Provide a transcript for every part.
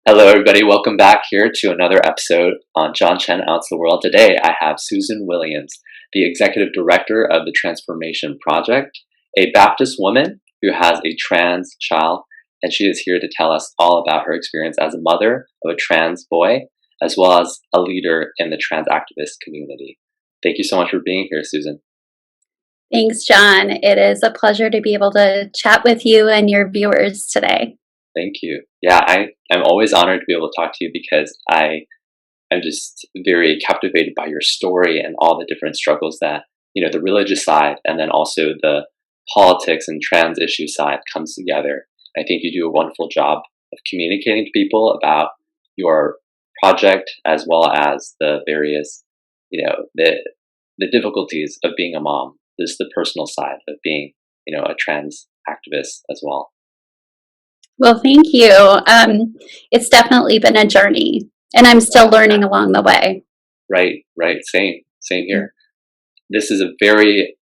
Hello, everybody. Welcome back here to another episode on John Chen Out to the World. Today, I have Susan Williams, the Executive Director of the Transformation Project, a Baptist woman who has a trans child, and she is here to tell us all about her experience as a mother of a trans boy, as well as a leader in the trans activist community. Thank you so much for being here, Susan. Thanks, John. It is a pleasure to be able to chat with you and your viewers today. Thank you. Yeah, I'm always honored to be able to talk to you because I'm just very captivated by your story and all the different struggles that, the religious side and then also the politics and trans issue side comes together. I think you do a wonderful job of communicating to people about your project as well as the various, the difficulties of being a mom. This is the personal side of being, a trans activist as well. Well, thank you. It's definitely been a journey, and I'm still learning along the way. Right. Same here. This is a very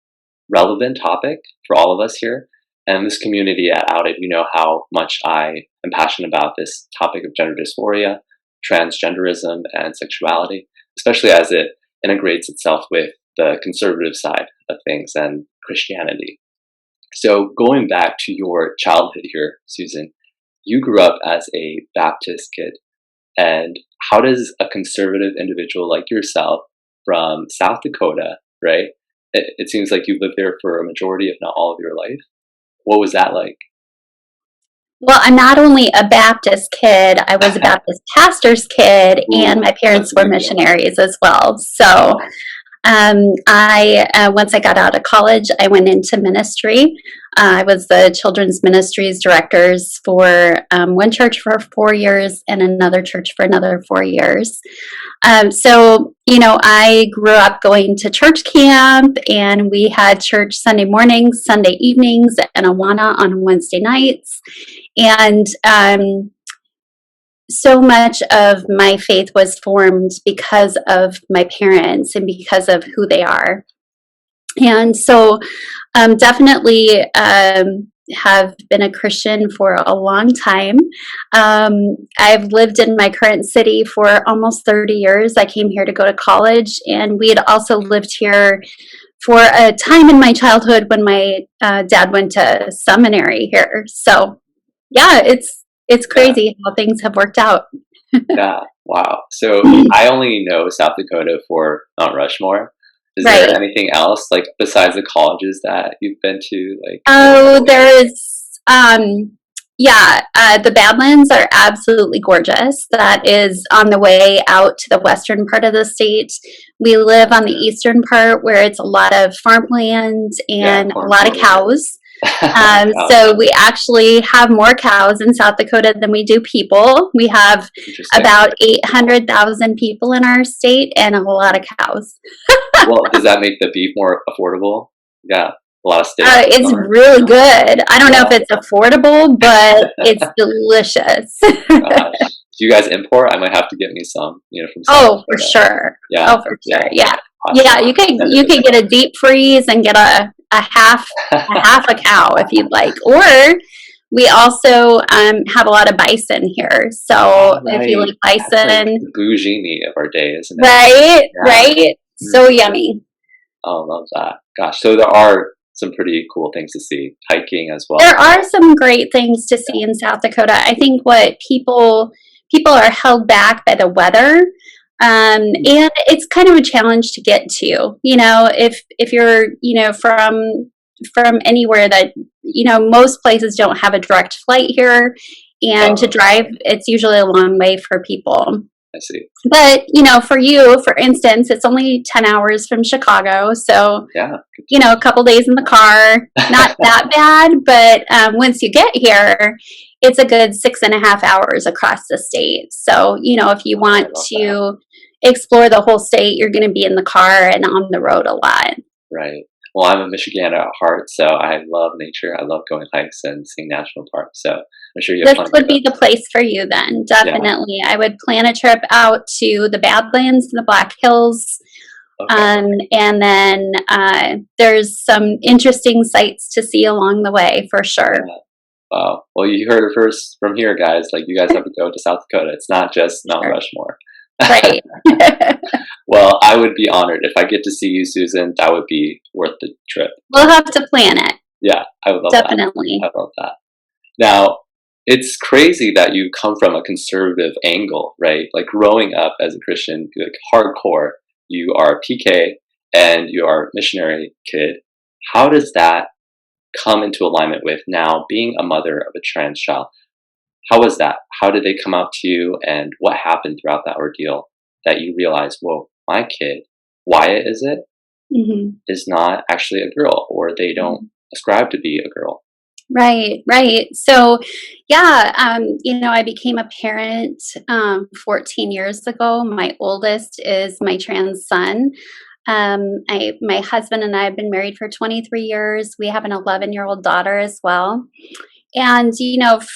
relevant topic for all of us here. And this community at Outed, you know how much I am passionate about this topic of gender dysphoria, transgenderism, and sexuality, especially as it integrates itself with the conservative side of things and Christianity. So going back to your childhood here, Susan, you grew up as a Baptist kid. And how does a conservative individual like yourself from South Dakota, right? It seems like you lived there for a majority, if not all of your life. What was that like? Well, I'm not only a Baptist kid, I was a Baptist pastor's kid, and my parents were missionaries as well. So once I got out of college, I went into ministry. I was the children's ministries directors for one church for 4 years and another church for another 4 years. I grew up going to church camp, and we had church Sunday mornings, Sunday evenings, and Awana on Wednesday nights. And so much of my faith was formed because of my parents and because of who they are. And so definitely have been a Christian for a long time. I've lived in my current city for almost 30 years. I came here to go to college, and we had also lived here for a time in my childhood when my dad went to seminary here. So yeah, it's crazy how things have worked out. Yeah, wow. So I only know South Dakota for Mount Rushmore. Is Right. there anything else, like, besides the colleges that you've been to? Like, Oh, there's, the Badlands are absolutely gorgeous. That is on the way out to the western part of the state. We live on the eastern part where it's a lot of farmland and a lot of cows. So we actually have more cows in South Dakota than we do people. We have about 800,000 people in our state and a lot of cows. Well, does that make the beef more affordable? Yeah, a lot of steak. It's really good. I don't know if it's affordable, but it's delicious. Gosh. Do you guys import? I might have to get me some, from South For Dakota. sure. Yeah. Oh, for sure. Yeah. Awesome. Yeah, you could get a deep freeze and get a half a cow if you'd like. Or we also have a lot of bison here. So if you like bison, that's like the bougie meat of our day, isn't it? Right. So yummy. Oh, love that. Gosh, so there are some pretty cool things to see, hiking as well. There are some great things to see in South Dakota. I think what people are held back by the weather. And it's kind of a challenge to get to, if you're, from anywhere that, most places don't have a direct flight here, and to drive, it's usually a long way for people. I see. But, for you, for instance, it's only 10 hours from Chicago. So, a couple days in the car, not that bad. But once you get here, it's a good 6.5 hours across the state. So, if you want to explore the whole state, you're going to be in the car and on the road a lot. Right. Well, I'm a Michigander at heart, so I love nature. I love going hikes and seeing national parks. So I'm sure you have This would be the place for you then, definitely. Yeah. I would plan a trip out to the Badlands and the Black Hills. Okay. And then there's some interesting sights to see along the way, for sure. Wow. Well, you heard it first from here, guys. Like, you guys have to go to South Dakota. It's not just Mount Sure. Rushmore. Right. Well, I would be honored if I get to see you, Susan. That would be worth the trip. We'll have to plan it. Yeah, I would love that. Definitely. I love that. Now, it's crazy that you come from a conservative angle, right? Like growing up as a Christian, like hardcore, you are a PK and you are a missionary kid. How does that come into alignment with now being a mother of a trans child? How was that? How did they come out to you, and what happened throughout that ordeal that you realized, whoa, my kid, Wyatt is it, Hmm. is not actually a girl, or they don't ascribe to be a girl? Right, right. So, yeah, I became a parent 14 years ago. My oldest is my trans son. My husband and I have been married for 23 years. We have an 11-year-old daughter as well. And,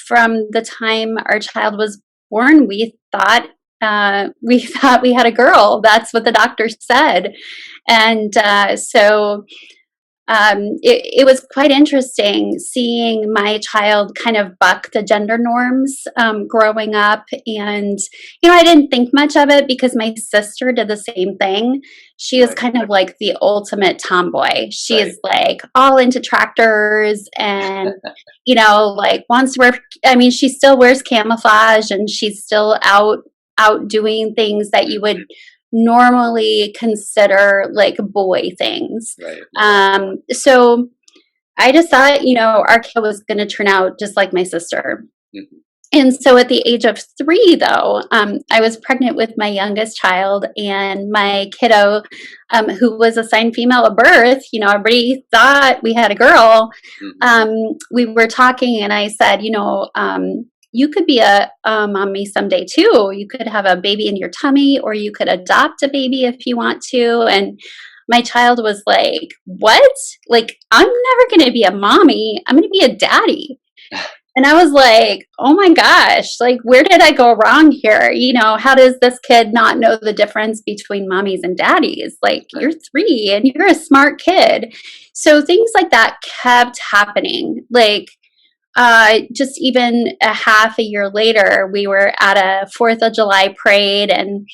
from the time our child was born, we thought we had a girl. That's what the doctor said. And it was quite interesting seeing my child kind of buck the gender norms growing up. And, I didn't think much of it because my sister did the same thing. She is Right. kind of like the ultimate tomboy. She Right. is like all into tractors and, like wants to wear, she still wears camouflage and she's still out doing things that you would normally consider like boy things. Right. So I just thought, our kid was going to turn out just like my sister. Mhm. And so at the age of 3, though, I was pregnant with my youngest child, and my kiddo, who was assigned female at birth, everybody thought we had a girl. We were talking, and I said, you could be a mommy someday too. You could have a baby in your tummy, or you could adopt a baby if you want to. And my child was like, what? Like, I'm never going to be a mommy. I'm going to be a daddy. And I was like, oh my gosh, like, where did I go wrong here? How does this kid not know the difference between mommies and daddies? Like, you're 3 and you're a smart kid. So things like that kept happening. Like, just even a half a year later, we were at a 4th of July parade, and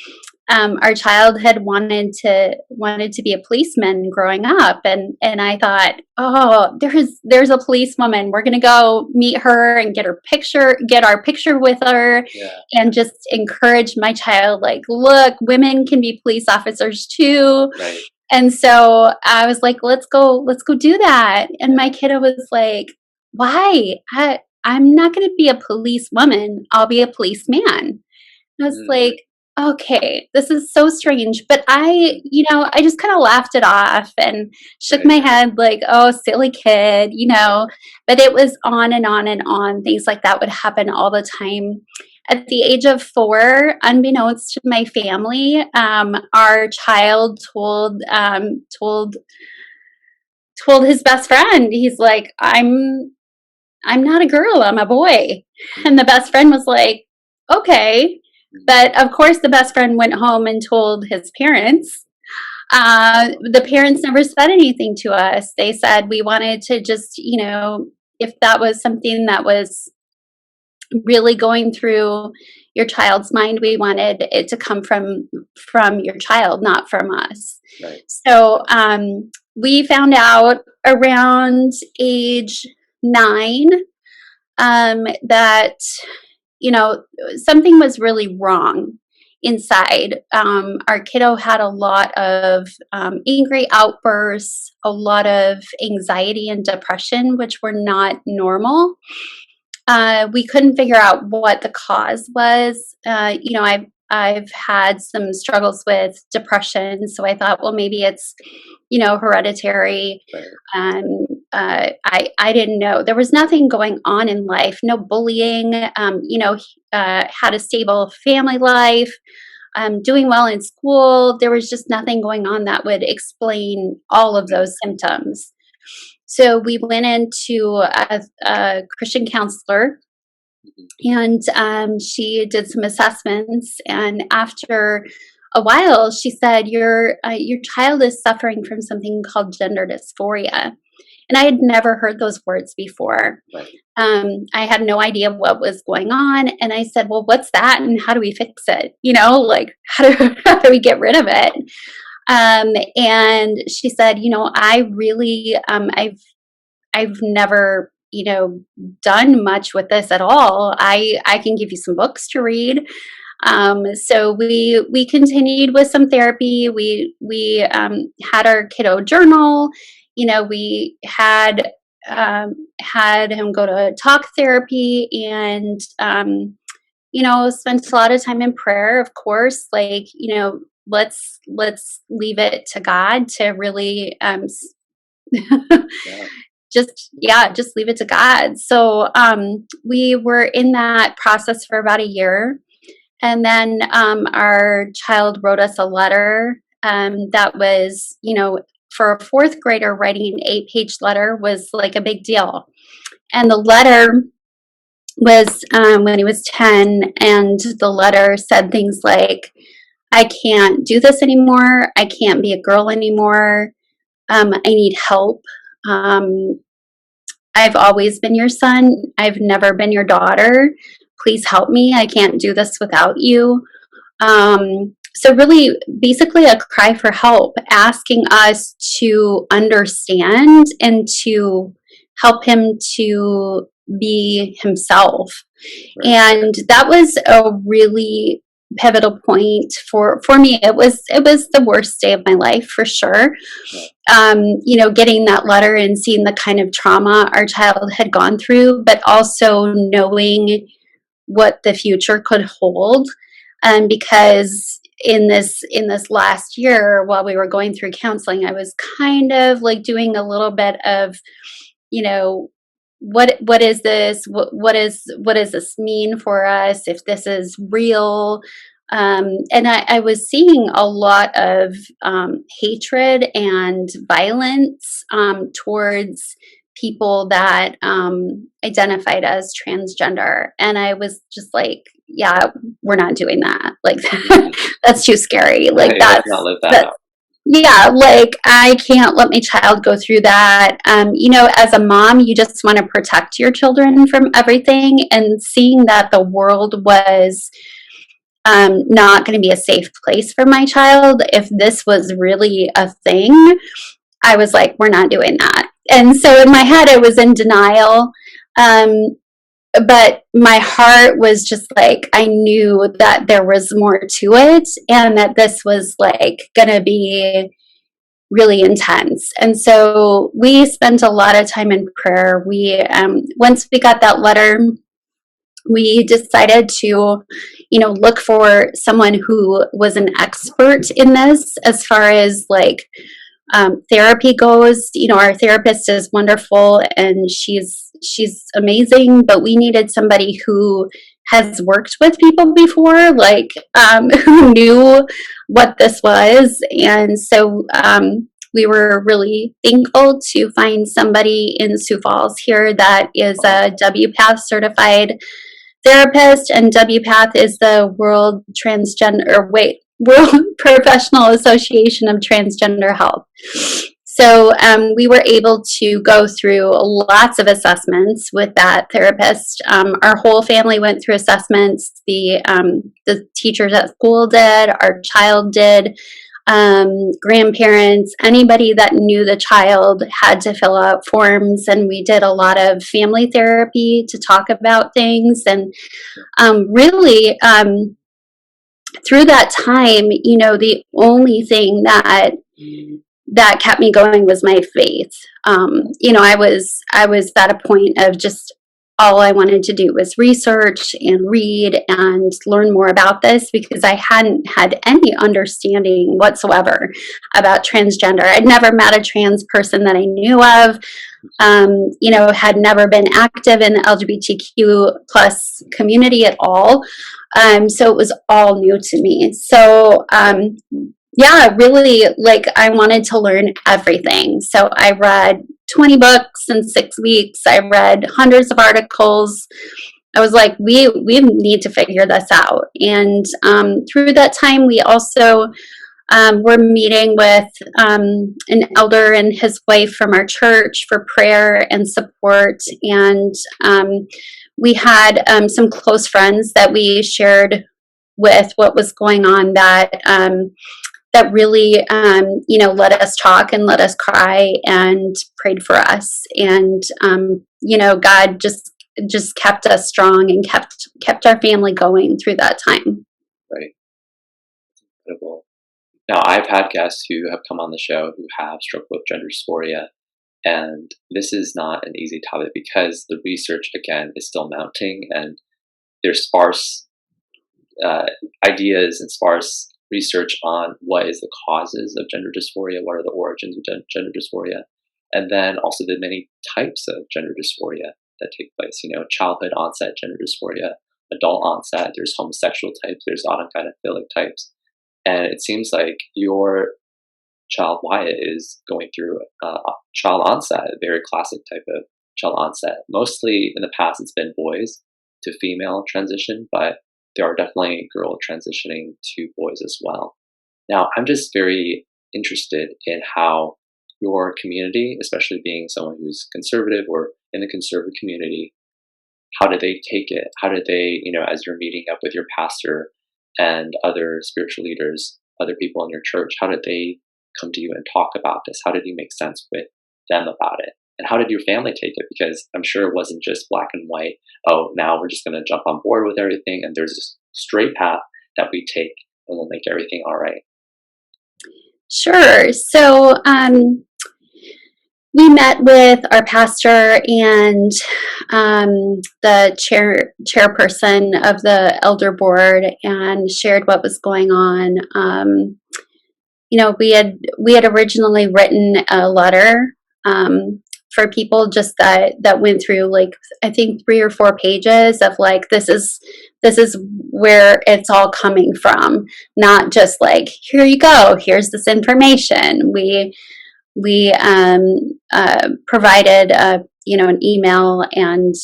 our child had wanted to be a policeman growing up, and I thought, oh, there's a policewoman. We're gonna go meet her and get our picture with her, Yeah. and just encourage my child. Like, look, women can be police officers too. Right. And so I was like, let's go do that. And my kiddo was like, why? I'm not going to be a policewoman. I'll be a policeman. I was like, okay, this is so strange. But I just kind of laughed it off and shook Right. my head like, oh, silly kid, But it was on and on and on. Things like that would happen all the time. At the age of 4, unbeknownst to my family, our child told his best friend. He's like, I'm not a girl, I'm a boy. And the best friend was like, okay. But of course, the best friend went home and told his parents. The parents never said anything to us. They said we wanted to just, if that was something that was really going through your child's mind, we wanted it to come from your child, not from us. Right. So we found out around age 9 that something was really wrong inside. Our kiddo had a lot of angry outbursts, a lot of anxiety and depression, which were not normal. We couldn't figure out what the cause was. I've had some struggles with depression, so I thought, well, maybe it's hereditary. Right. I didn't know. There was nothing going on in life, no bullying. Had a stable family life, doing well in school. There was just nothing going on that would explain all of those symptoms. So we went into a Christian counselor, and she did some assessments. And after a while, she said, your child is suffering from something called gender dysphoria. And I had never heard those words before. Right. I had no idea what was going on. And I said, well, what's that? And how do we fix it? Like, how do we get rid of it? And she said, I really, I've never, done much with this at all. I can give you some books to read. So we continued with some therapy. We had our kiddo journal. We had him go to talk therapy, and spent a lot of time in prayer. Of course, like let's leave it to God to really Yeah. just leave it to God. So we were in that process for about a year. And then our child wrote us a letter that was, for a fourth grader, writing an 8-page letter was like a big deal. And the letter was when he was 10, and the letter said things like, I can't do this anymore. I can't be a girl anymore. I need help. I've always been your son. I've never been your daughter. Please help me. I can't do this without you. So really, basically a cry for help, asking us to understand and to help him to be himself. Right. And that was a really pivotal point for me. It was the worst day of my life, for sure. Getting that letter and seeing the kind of trauma our child had gone through, but also knowing what the future could hold. Because in this last year, while we were going through counseling, I was kind of like doing a little bit of, what is this? What does this mean for us? If this is real. And I was seeing a lot of hatred and violence towards people that identified as transgender. And I was just like, yeah, we're not doing that. Like, that's too scary. Like, Let's not live that out. Yeah, like I can't let my child go through that. As a mom, you just want to protect your children from everything, and seeing that the world was not going to be a safe place for my child, if this was really a thing, I was like, we're not doing that. And so in my head, I was in denial. But my heart was just like, I knew that there was more to it, and that this was like going to be really intense. And so we spent a lot of time in prayer. We, once we got that letter, we decided to, look for someone who was an expert in this as far as like therapy goes. Our therapist is wonderful and she's amazing, but we needed somebody who has worked with people before, like who knew what this was. And so we were really thankful to find somebody in Sioux Falls here that is a WPATH certified therapist, and WPATH is the World Professional Association of Transgender Health. So we were able to go through lots of assessments with that therapist. Our whole family went through assessments. The teachers at school did, our child did, grandparents, anybody that knew the child had to fill out forms, and we did a lot of family therapy to talk about things. And really, through that time, the only thing that kept me going was my faith. I was at a point of just all I wanted to do was research and read and learn more about this, because I hadn't had any understanding whatsoever about transgender. I'd never met a trans person that I knew of, had never been active in the LGBTQ plus community at all. So it was all new to me. So, really, like, I wanted to learn everything. So I read 20 books in 6 weeks. I read hundreds of articles. I was like, we need to figure this out. And through that time, we also we're meeting with an elder and his wife from our church for prayer and support. And we had some close friends that we shared with what was going on that really, let us talk and let us cry and prayed for us. And, God just kept us strong and kept our family going through that time. Right. Incredible. Now, I've had guests who have come on the show who have struggled with gender dysphoria, and this is not an easy topic because the research, again, is still mounting, and there's sparse ideas and sparse research on what is the causes of gender dysphoria, what are the origins of gender dysphoria, and then also the many types of gender dysphoria that take place. Childhood onset gender dysphoria, adult onset, there's homosexual types, there's autogynephilic types. And it seems like your child Wyatt is going through child onset, a very classic type of child onset. Mostly in the past, it's been boys to female transition, but there are definitely girls transitioning to boys as well. Now, I'm just very interested in how your community, especially being someone who's conservative or in the conservative community, how do they take it? How do they, as you're meeting up with your pastor and other spiritual leaders, other people in your church, how did they come to you and talk about this? How did you make sense with them about it? And how did your family take it? Because I'm sure it wasn't just black and white. Oh, now we're just going to jump on board with everything. And there's this straight path that we take and we'll make everything all right. Sure. So we met with our pastor and the chairperson of the elder board and shared what was going on. We had originally written a letter for people just that went through I think 3 or 4 pages of this is where it's all coming from, not just here you go, here's this information. We provided an email and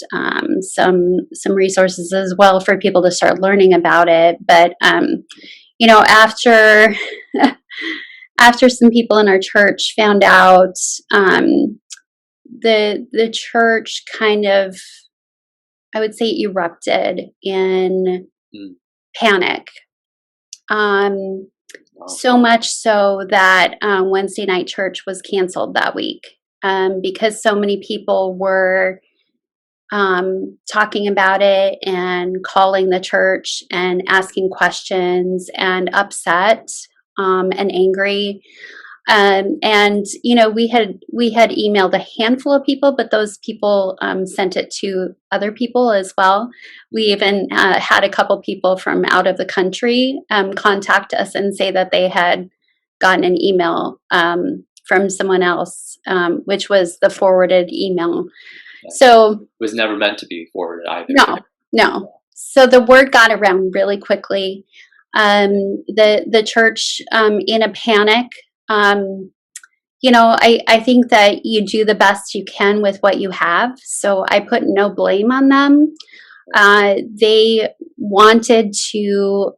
some resources as well for people to start learning about it. But after after some people in our church found out, the church kind of, I would say, erupted in panic. So much so that Wednesday night church was canceled that week because so many people were talking about it and calling the church and asking questions and upset and angry. We had emailed a handful of people, but those people sent it to other people as well. We even had a couple people from out of the country contact us and say that they had gotten an email from someone else, which was the forwarded email. So it was never meant to be forwarded either. No. So the word got around really quickly. The church in a panic. I think that you do the best you can with what you have. So I put no blame on them. They wanted to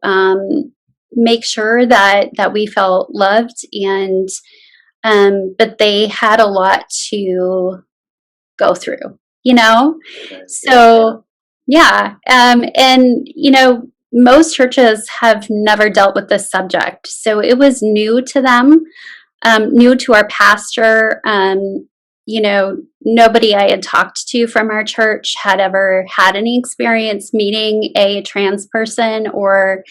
make sure that we felt loved, and but they had a lot to go through, So yeah, most churches have never dealt with this subject, so it was new to them, new to our pastor. Nobody I had talked to from our church had ever had any experience meeting a trans person or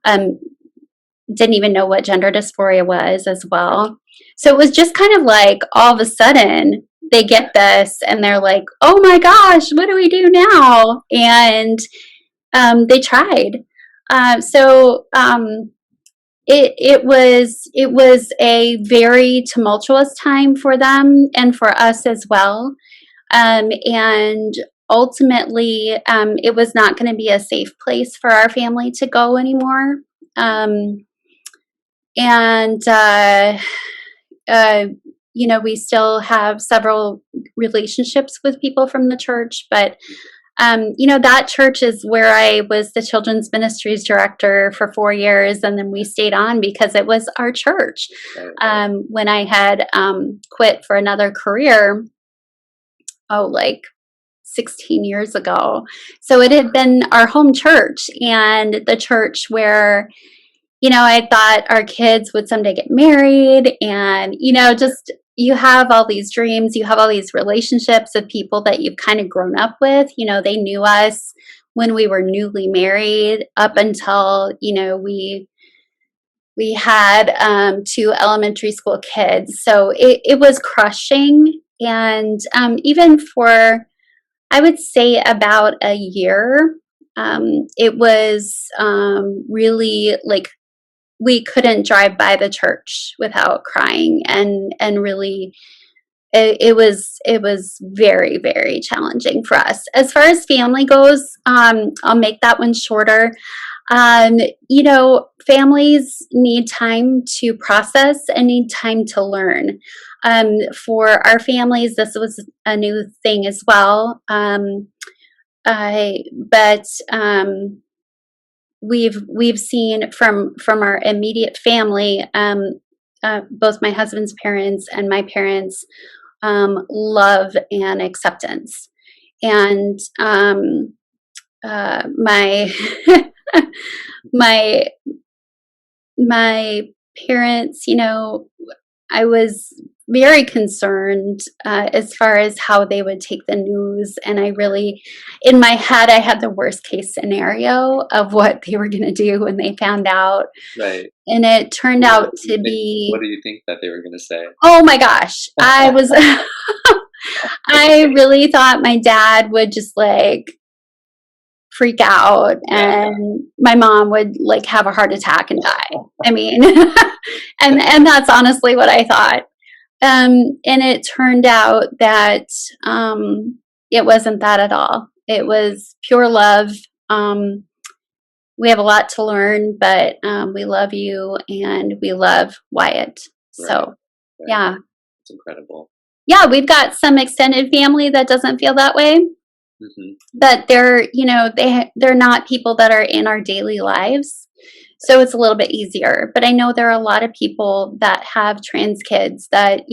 didn't even know what gender dysphoria was as well. So it was just kind of all of a sudden they get this and they're like, oh my gosh, what do we do now? And they tried. It was a very tumultuous time for them and for us as well. And ultimately, it was not going to be a safe place for our family to go anymore. We still have several relationships with people from the church, but that church is where I was the children's ministries director for 4 years, and then we stayed on because it was our church. When I had quit for another career, like 16 years ago. So it had been our home church, and the church where, I thought our kids would someday get married, and, just you have all these dreams, you have all these relationships of people that you've kind of grown up with. They knew us when we were newly married up until, we had 2 elementary school kids. So it was crushing. And even for, I would say, about a year, it was really like we couldn't drive by the church without crying, and really it was very, very challenging for us. As far as family goes, I'll make that one shorter. Families need time to process and need time to learn. For our families, this was a new thing as well. But we've seen from our immediate family, both my husband's parents and my parents, love and acceptance. And my my parents, I was very concerned as far as how they would take the news. And I really, in my head, I had the worst case scenario of what they were going to do when they found out. Right. And it turned out to be... What do you think that they were going to say? Oh my gosh. I really thought my dad would just freak out, and my mom would have a heart attack and die. I mean, and that's honestly what I thought. And it turned out that it wasn't that at all. It was pure love. We have a lot to learn, but we love you, and we love Wyatt. Right. So, yeah. It's incredible. Yeah, we've got some extended family that doesn't feel that way. Mm-hmm. But they're not people that are in our daily lives, so it's a little bit easier. But I know there are a lot of people that have trans kids that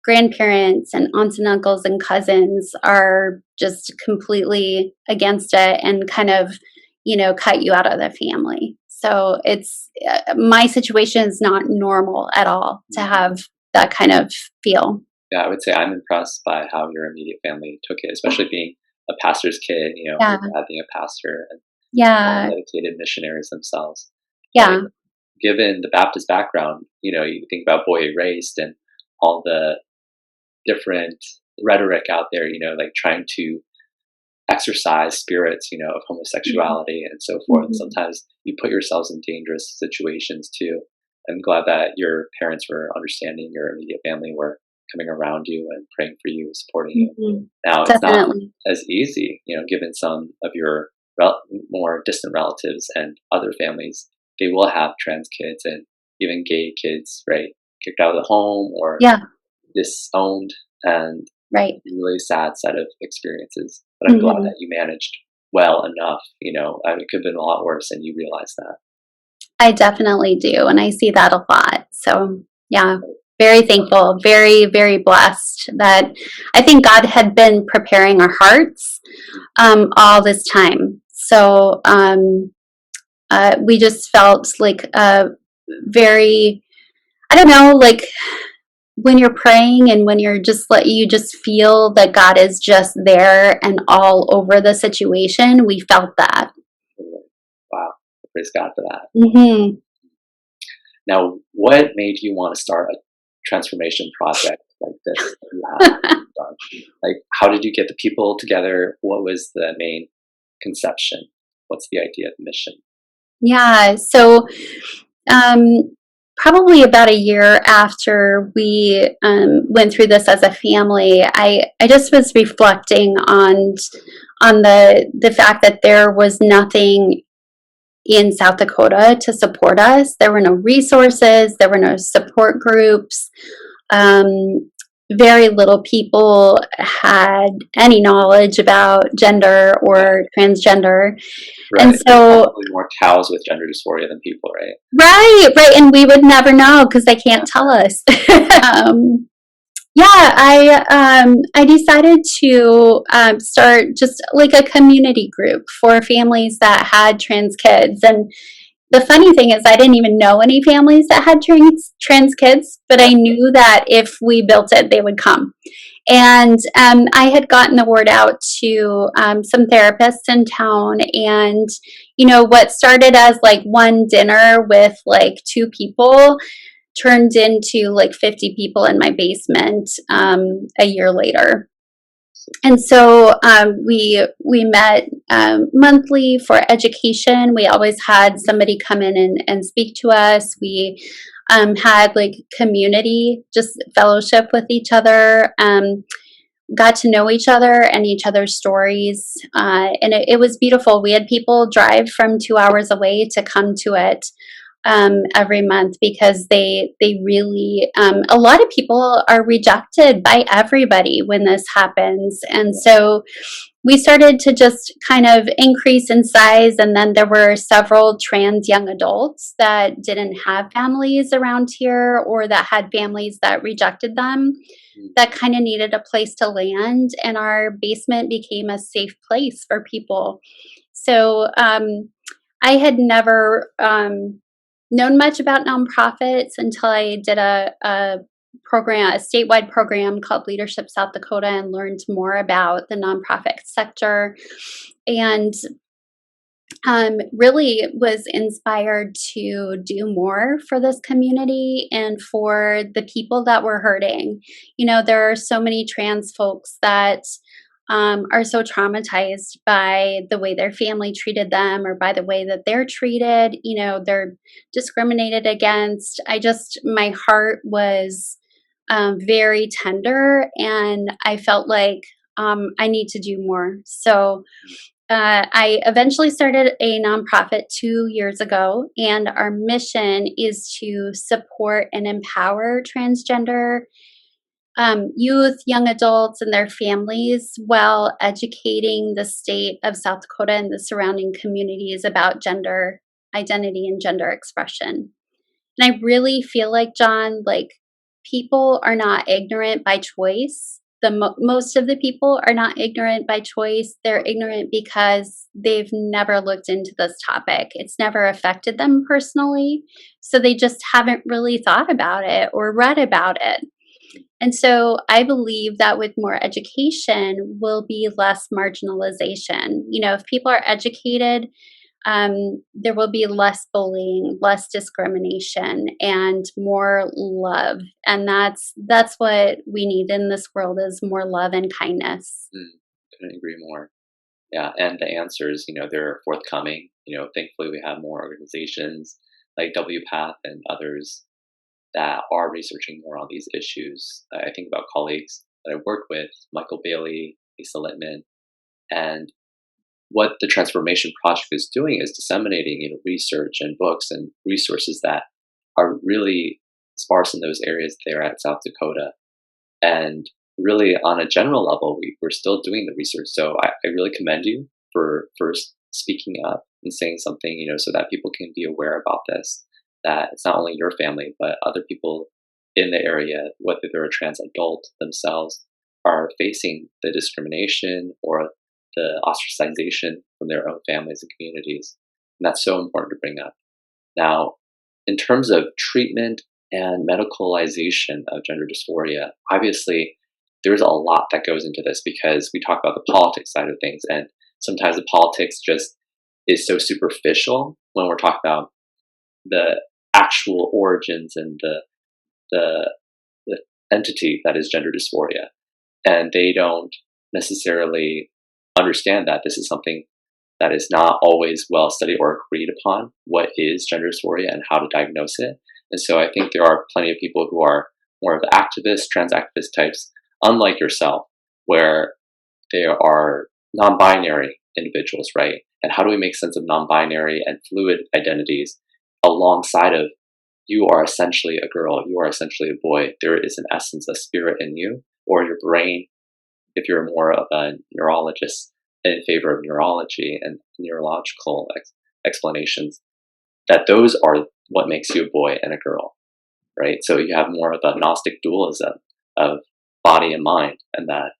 grandparents and aunts and uncles and cousins are just completely against it and kind of cut you out of the family. So it's my situation is not normal at all to have that kind of feel. Yeah, I would say I'm impressed by how your immediate family took it, especially being a pastor's kid, your dad being a pastor, and dedicated missionaries themselves. Yeah. Like, given the Baptist background, you think about Boy Erased and all the different rhetoric out there, trying to exercise spirits, of homosexuality and so forth. Mm-hmm. Sometimes you put yourselves in dangerous situations too. I'm glad that your parents were understanding, your immediate family were coming around you and praying for you, supporting you. Now, Definitely. It's not as easy, given some of your more distant relatives and other families, they will have trans kids and even gay kids, right? Kicked out of the home or disowned, and really sad set of experiences. But I'm glad that you managed well enough, it could have been a lot worse, and you realize that. I definitely do, and I see that a lot. So, yeah. Very thankful, very, very blessed that I think God had been preparing our hearts all this time. So we just felt very, I don't know, when you're praying and when you just feel that God is just there and all over the situation. We felt that. Wow. Praise God for that. Mm-hmm. Now, what made you want to start a transformation project like this that you have done? How did you get the people together? What was the main conception? What's the idea of the mission? Yeah, so probably about a year after we went through this as a family, I just was reflecting on the fact that there was nothing in South Dakota to support us. There were no resources, there were no support groups. very little people had any knowledge about gender or transgender. Right. And There's so, probably more cows with gender dysphoria than people, right? right, and we would never know because they can't tell us. Yeah, I decided to start just like a community group for families that had trans kids. And the funny thing is, I didn't even know any families that had trans kids, but I knew that if we built it, they would come. And I had gotten the word out to some therapists in town. And, what started as like one dinner with like 2 people turned into like 50 people in my basement a year later. And so we met monthly for education. We always had somebody come in and speak to us. We had like community, just fellowship with each other. Got to know each other and each other's stories, and it was beautiful. We had people drive from 2 hours away to come to it every month because they really a lot of people are rejected by everybody when this happens. And so we started to just kind of increase in size, and then there were several trans young adults that didn't have families around here, or that had families that rejected them, that kind of needed a place to land, and our basement became a safe place for people. So I had never known much about nonprofits until I did a program, a statewide program called Leadership South Dakota, and learned more about the nonprofit sector, and really was inspired to do more for this community and for the people that were hurting. There are so many trans folks that are so traumatized by the way their family treated them, or by the way that they're treated. They're discriminated against. My heart was very tender, and I felt like I need to do more. So I eventually started a nonprofit 2 years ago, and our mission is to support and empower transgender youth, young adults, and their families, while educating the state of South Dakota and the surrounding communities about gender identity and gender expression. And I really feel like, John, like, people are not ignorant by choice. Most of the people are not ignorant by choice. They're ignorant because they've never looked into this topic. It's never affected them personally. So they just haven't really thought about it or read about it. And so I believe that with more education will be less marginalization. If people are educated, there will be less bullying, less discrimination, and more love. And that's what we need in this world, is more love and kindness. Couldn't agree more. Yeah, and the answers, they're forthcoming. Thankfully we have more organizations like WPATH and others that are researching more on these issues. I think about colleagues that I work with, Michael Bailey, Lisa Littman, and what the Transformation Project is doing is disseminating, research and books and resources that are really sparse in those areas there at South Dakota. And really, on a general level, we're still doing the research. So I really commend you for first speaking up and saying something, so that people can be aware about this, that it's not only your family, but other people in the area, whether they're a trans adult themselves, are facing the discrimination or the ostracization from their own families and communities. And that's so important to bring up. Now, in terms of treatment and medicalization of gender dysphoria, obviously there's a lot that goes into this, because we talk about the politics side of things, and sometimes the politics just is so superficial when we're talking about the actual origins and the entity that is gender dysphoria. And they don't necessarily understand that this is something that is not always well studied or agreed upon, what is gender dysphoria and how to diagnose it. And so I think there are plenty of people who are more of the activist, trans activist types, unlike yourself, where they are non-binary individuals, right? And how do we make sense of non-binary and fluid identities alongside of you are essentially a girl, you are essentially a boy. There is an essence, a spirit in you, or your brain, if you're more of a neurologist in favor of neurology and neurological explanations, that those are what makes you a boy and a girl, right? So you have more of a Gnostic dualism of body and mind, and that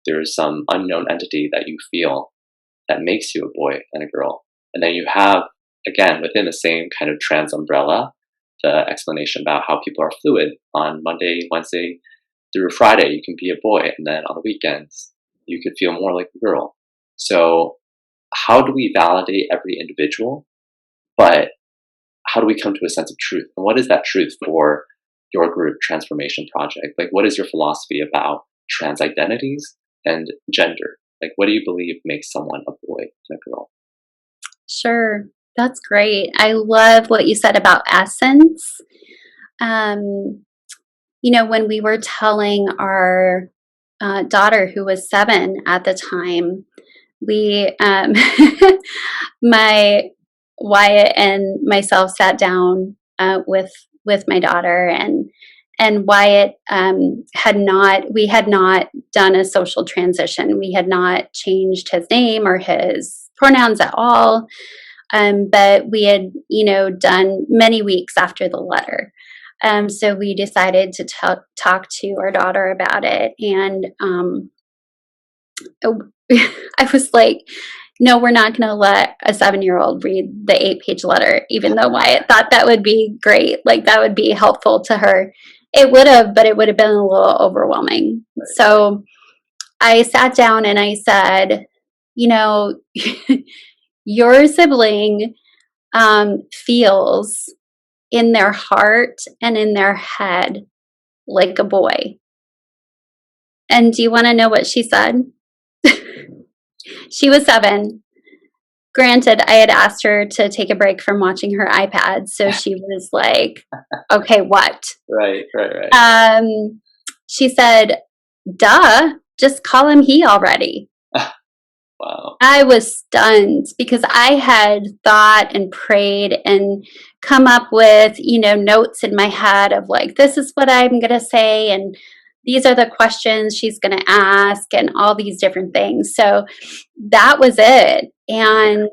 there is some unknown entity that you feel that makes you a boy and a girl. And then you have, again, within the same kind of trans umbrella, the explanation about how people are fluid. On Monday, Wednesday through Friday, you can be a boy, and then on the weekends, you could feel more like a girl. So how do we validate every individual? But how do we come to a sense of truth? And what is that truth for your group transformation project? Like, what is your philosophy about trans identities and gender? Like, what do you believe makes someone a boy and a girl? Sure. That's great. I love what you said about essence. When we were telling our daughter, who was 7 at the time, we, my Wyatt and myself sat down with my daughter, and Wyatt we had not done a social transition. We had not changed his name or his pronouns at all. But we had, done many weeks after the letter. So we decided to talk to our daughter about it. And I was like, no, we're not going to let a 7-year-old read the 8-page letter, even though Wyatt thought that would be great. Like, that would be helpful to her. It would have, but it would have been a little overwhelming. Right. So I sat down and I said, your sibling feels in their heart and in their head like a boy. And do you want to know what she said? She was 7. Granted, I had asked her to take a break from watching her iPad, so she was like, okay, what? Right. She said, duh, just call him he already. Wow. I was stunned because I had thought and prayed and come up with, notes in my head of like, this is what I'm going to say, and these are the questions she's going to ask, and all these different things. So that was it. And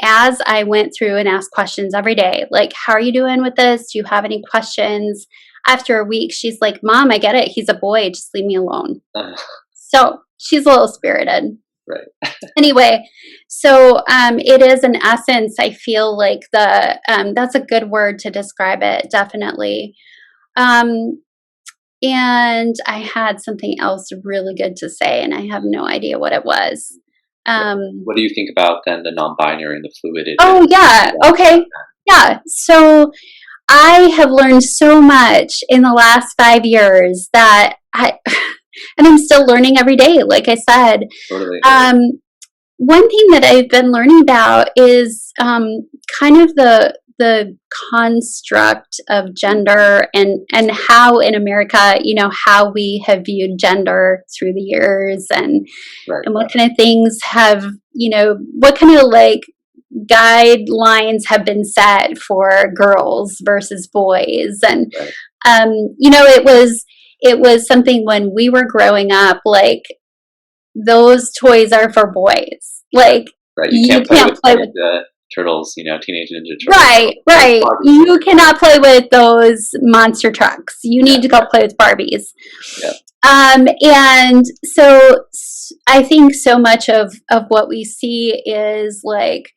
as I went through and asked questions every day, like, how are you doing with this? Do you have any questions? After a week, she's like, Mom, I get it. He's a boy. Just leave me alone. So she's a little spirited. Right. Anyway, so it is an essence. I feel like that's a good word to describe it, definitely. And I had something else really good to say, and I have no idea what it was. What do you think about then the non-binary and the fluidity? Oh, yeah. Okay. Yeah. So I have learned so much in the last 5 years that and I'm still learning every day, like I said. Totally. One thing that I've been learning about is kind of the construct of gender and how in America, how we have viewed gender through the years, and what kind of things have, what kind of like guidelines have been set for girls versus boys. And it was something when we were growing up, like, those toys are for boys. Like, you can't play with the turtles, Teenage Ninja Turtles. Right. You cannot play with those monster trucks. You need to go play with Barbies. Yeah. And so I think so much of what we see is like,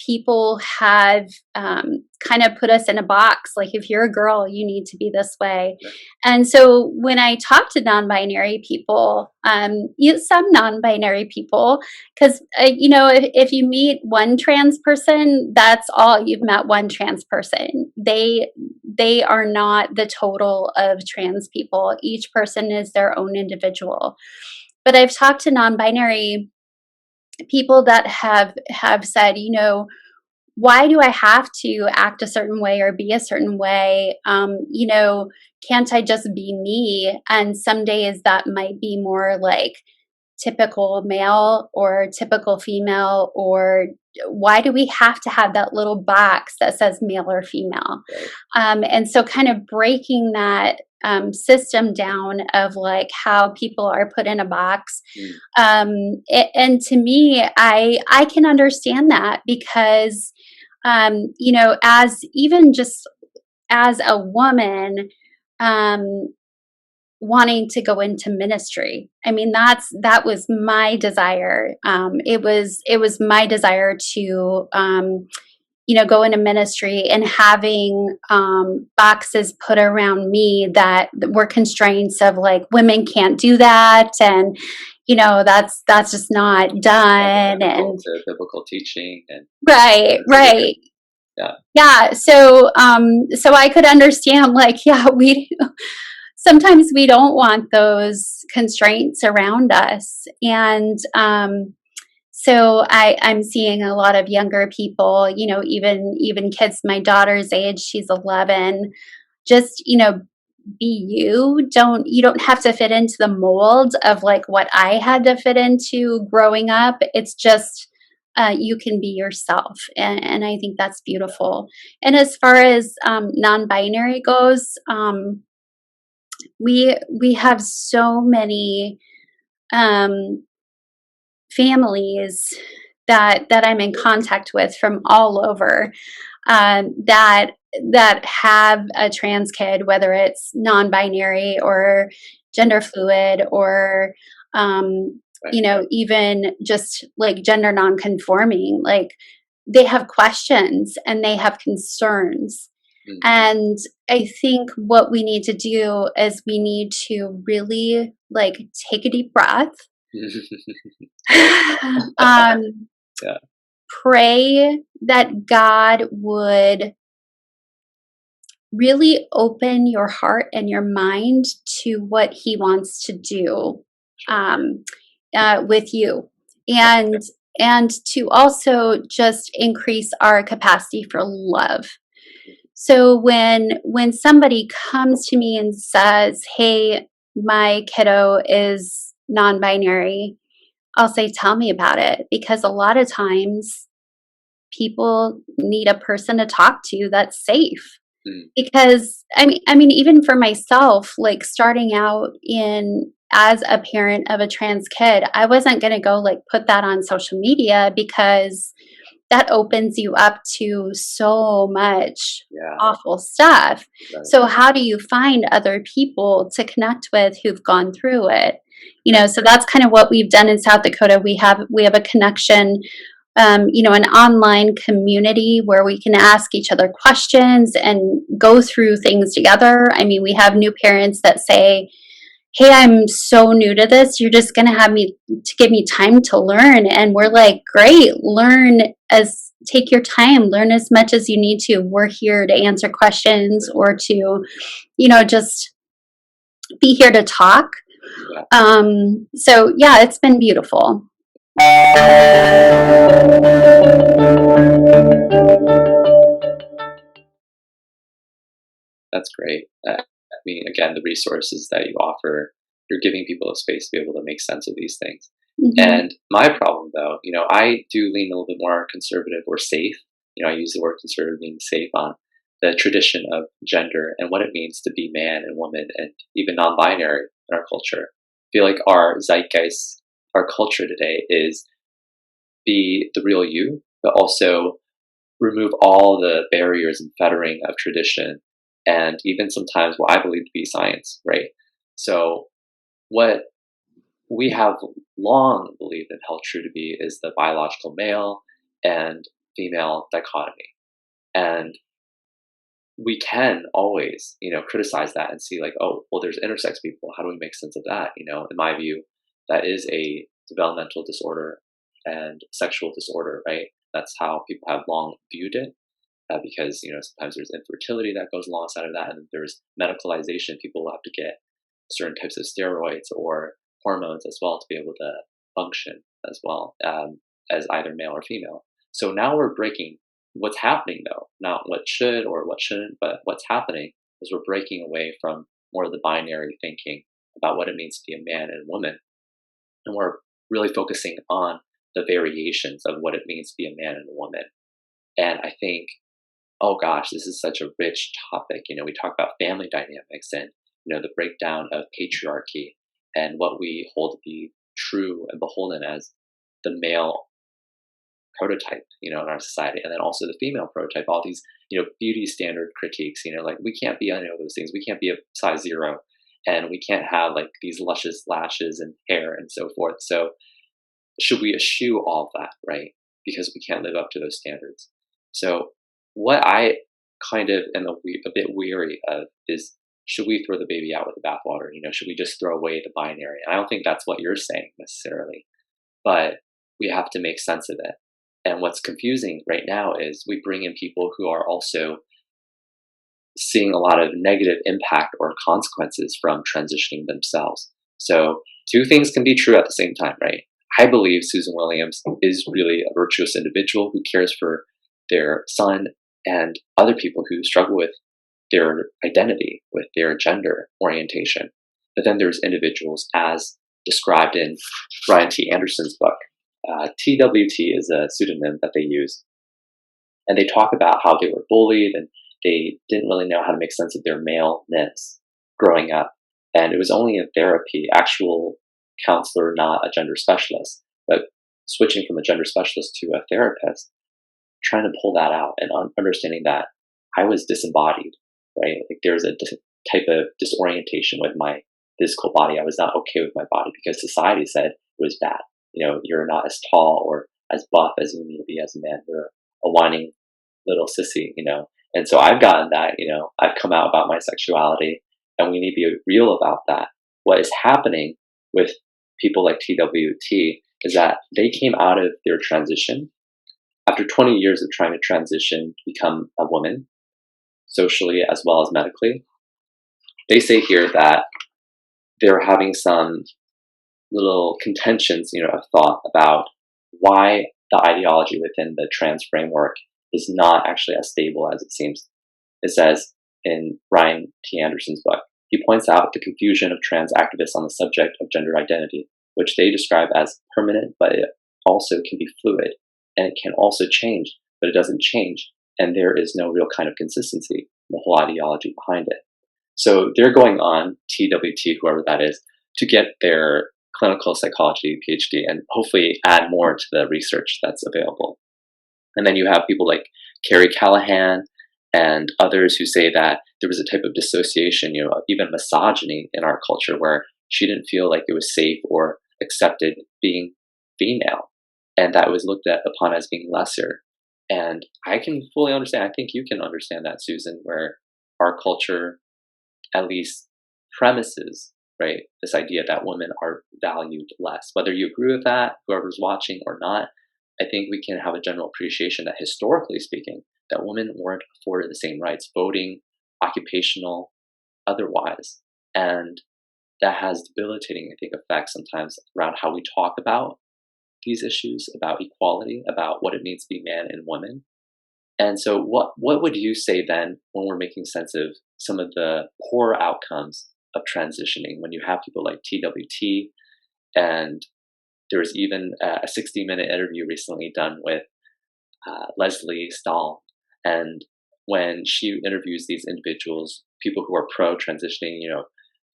people have kind of put us in a box. Like, if you're a girl, you need to be this way. Right. And so when I talk to non-binary people, some non-binary people, because, if you meet one trans person, that's all. You've met one trans person. They are not the total of trans people. Each person is their own individual. But I've talked to non-binary people that have said, why do I have to act a certain way or be a certain way? Can't I just be me? And some days that might be more like typical male or typical female, or why do we have to have that little box that says male or female? And so kind of breaking that system down of like how people are put in a box. And to me, I can understand that because, as even just as a woman, wanting to go into ministry. I mean, that was my desire. It was my desire to, go into ministry, and having boxes put around me that were constraints of like women can't do that, and that's just not done, and biblical teaching and right. Yeah. So I could understand, like, yeah, we sometimes we don't want those constraints around us. And so I'm seeing a lot of younger people, even kids my daughter's age, she's 11, just, be you. You don't have to fit into the mold of like what I had to fit into growing up. It's just you can be yourself, and I think that's beautiful. And as far as non-binary goes, we have so many families that I'm in contact with from all over, that have a trans kid, whether it's non-binary or gender fluid, or even just like gender non-conforming. Like, they have questions and they have concerns. And I think what we need to do is we need to really like take a deep breath, pray that God would really open your heart and your mind to what He wants to do with you, and to also just increase our capacity for love. So when somebody comes to me and says, "Hey, my kiddo is non-binary," I'll say, "Tell me about it," because a lot of times people need a person to talk to that's safe. Because I mean, even for myself, like starting out as a parent of a trans kid, I wasn't going to go like put that on social media, because that opens you up to so much awful stuff. So how do you find other people to connect with who've gone through it? So that's kind of what we've done in South Dakota. We have a connection, an online community where we can ask each other questions and go through things together. I mean, we have new parents that say, "Hey, I'm so new to this. You're just going to give me time to learn." And we're like, "Great, take your time, learn as much as you need to. We're here to answer questions or to, just be here to talk." So yeah, it's been beautiful. That's great. I mean, again, the resources that you offer, you're giving people a space to be able to make sense of these things. And my problem, though, I do lean a little bit more conservative or safe. I use the word conservative, being safe, on the tradition of gender and what it means to be man and woman, and even non-binary in our culture. I feel like our zeitgeist, our culture today is be the real you, but also remove all the barriers and fettering of tradition, and even sometimes what I believe to be science, right? So what we have long believed and held true to be is the biological male and female dichotomy. And we can always, criticize that and see like, oh, well, there's intersex people. How do we make sense of that? In my view, that is a developmental disorder and sexual disorder, right? That's how people have long viewed it. Because sometimes there's infertility that goes alongside of that, and there's medicalization. People will have to get certain types of steroids or hormones as well to be able to function as well, as either male or female. So now we're breaking what's happening, though, not what should or what shouldn't, but what's happening is we're breaking away from more of the binary thinking about what it means to be a man and woman, and we're really focusing on the variations of what it means to be a man and a woman. And I think, oh gosh, this is such a rich topic. We talk about family dynamics and, the breakdown of patriarchy and what we hold to be true and beholden as the male prototype, in our society, and then also the female prototype, all these, beauty standard critiques, like we can't be any of those things. We can't be a size 0, and we can't have like these luscious lashes and hair and so forth. So should we eschew all of that, right? Because we can't live up to those standards. So what I kind of am a bit weary of is, should we throw the baby out with the bathwater? Should we just throw away the binary? And I don't think that's what you're saying necessarily, but we have to make sense of it. And what's confusing right now is we bring in people who are also seeing a lot of negative impact or consequences from transitioning themselves. So two things can be true at the same time, right? I believe Susan Williams is really a virtuous individual who cares for their son and other people who struggle with their identity, with their gender orientation. But then there's individuals, as described in Brian T. Anderson's book. TWT is a pseudonym that they use. And they talk about how they were bullied and they didn't really know how to make sense of their maleness growing up. And it was only in therapy, actual counselor, not a gender specialist, but switching from a gender specialist to a therapist, trying to pull that out and understanding that I was disembodied, right? Like there's a type of disorientation with my physical body. I was not okay with my body because society said it was bad. You're not as tall or as buff as you need to be as a man. You're a whining little sissy, And so I've gotten that, I've come out about my sexuality, and we need to be real about that. What is happening with people like TWT is that they came out of their transition after 20 years of trying to transition to become a woman, socially as well as medically. They say here that they're having some little contentions, of thought about why the ideology within the trans framework is not actually as stable as it seems. It says in Brian T. Anderson's book, he points out the confusion of trans activists on the subject of gender identity, which they describe as permanent, but it also can be fluid, and it can also change, but it doesn't change, and there is no real kind of consistency in the whole ideology behind it. So they're going on, TWT, whoever that is, to get their clinical psychology PhD and hopefully add more to the research that's available. And then you have people like Carrie Callahan and others who say that there was a type of dissociation, even misogyny in our culture where she didn't feel like it was safe or accepted being female, and that was looked at upon as being lesser. And I can fully understand, I think you can understand that, Susan, where our culture at least premises, right, this idea that women are valued less. Whether you agree with that, whoever's watching or not, I think we can have a general appreciation that historically speaking, that women weren't afforded the same rights, voting, occupational, otherwise. And that has debilitating, I think, effects sometimes around how we talk about these issues, about equality, about what it means to be man and woman. And so what would you say then when we're making sense of some of the poor outcomes of transitioning, when you have people like TWT, and there was even a 60-minute interview recently done with Leslie Stahl, and when she interviews these individuals, people who are pro-transitioning,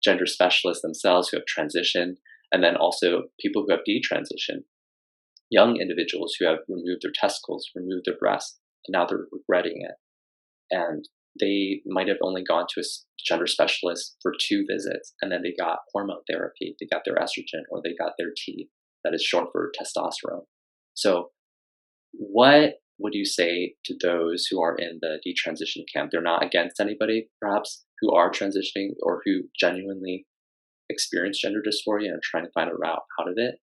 gender specialists themselves who have transitioned, and then also people who have detransitioned, young individuals who have removed their testicles, removed their breasts, and now they're regretting it. And they might have only gone to a gender specialist for 2 visits, and then they got hormone therapy, they got their estrogen, or they got their T, that is short for testosterone. So what would you say to those who are in the detransition camp? They're not against anybody, perhaps, who are transitioning or who genuinely experience gender dysphoria and trying to find a route out of it.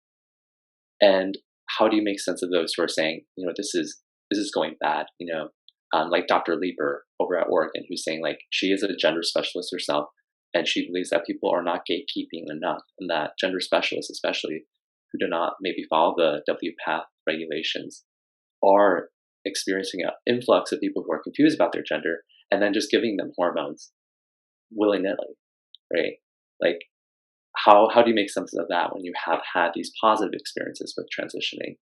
And how do you make sense of those who are saying, this is going bad, like Dr. Lieber over at Oregon, who's saying like she is a gender specialist herself, and she believes that people are not gatekeeping enough, and that gender specialists, especially who do not maybe follow the WPATH regulations, are experiencing an influx of people who are confused about their gender, and then just giving them hormones willy-nilly, right? Like, how do you make sense of that when you have had these positive experiences with transitioning?